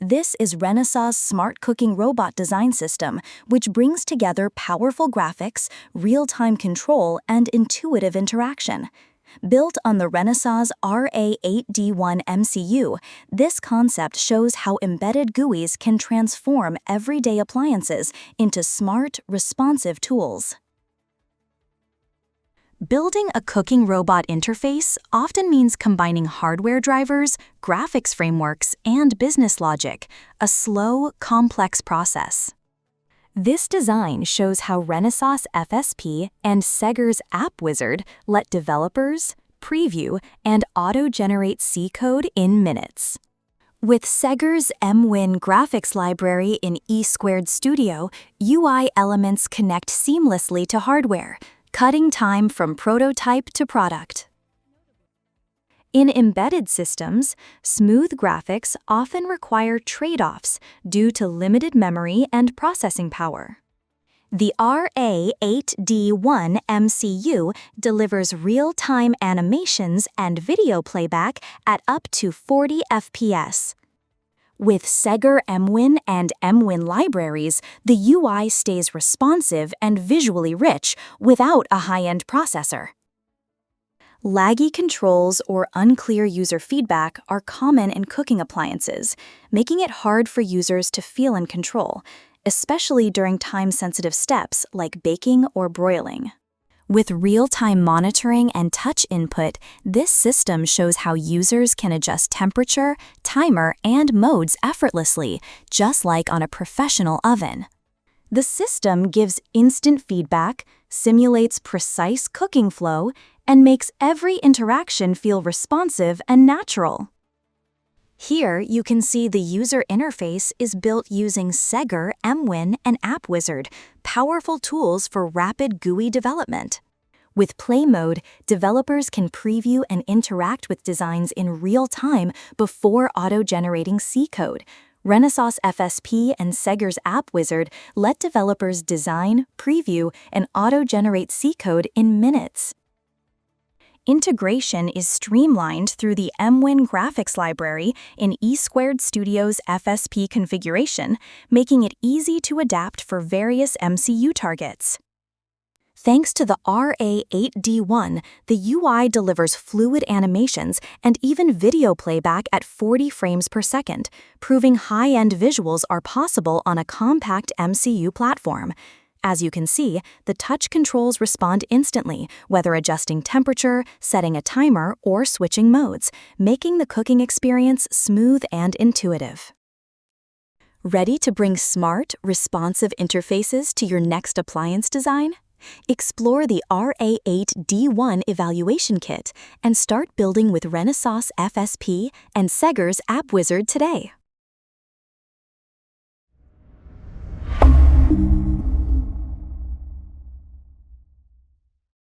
This is Renesas Smart Cooking Robot design system, which brings together powerful graphics, real-time control, and intuitive interaction. Built on the Renesas RA8D1 MCU, this concept shows how embedded GUIs can transform everyday appliances into smart, responsive tools. Building a cooking robot interface often means combining hardware drivers, graphics frameworks, and business logic, a slow, complex process. This design shows how Renesas FSP and Segger's AppWizard let developers preview and auto-generate C code in minutes. With segger-emwin graphics library in E² Studio, UI elements connect seamlessly to hardware, cutting time from prototype to product. In embedded systems, smooth graphics often require trade-offs due to limited memory and processing power. The RA8D1 MCU delivers real-time animations and video playback at up to 40 FPS. With segger-emwin and emwin libraries, the UI stays responsive and visually rich without a high-end processor. Laggy controls or unclear user feedback are common in cooking appliances, making it hard for users to feel in control, especially during time-sensitive steps like baking or broiling. With real-time monitoring and touch input, this system shows how users can adjust temperature, timer, and modes effortlessly, just like on a professional oven. The system gives instant feedback, simulates precise cooking flow, and makes every interaction feel responsive and natural. Here, you can see the user interface is built using segger-emwin and AppWizard, powerful tools for rapid GUI development. With Play Mode, developers can preview and interact with designs in real time before auto-generating C code. Renesas FSP and Segger's AppWizard let developers design, preview, and auto-generate C code in minutes. Integration is streamlined through the emwin graphics library in E² Studio's FSP configuration, making it easy to adapt for various MCU targets. Thanks to the RA8D1, the UI delivers fluid animations and even video playback at 40 frames per second, proving high-end visuals are possible on a compact MCU platform. As you can see, the touch controls respond instantly, whether adjusting temperature, setting a timer, or switching modes, making the cooking experience smooth and intuitive. Ready to bring smart, responsive interfaces to your next appliance design? Explore the RA8D1 Evaluation Kit and start building with Renesas FSP and Segger's AppWizard today.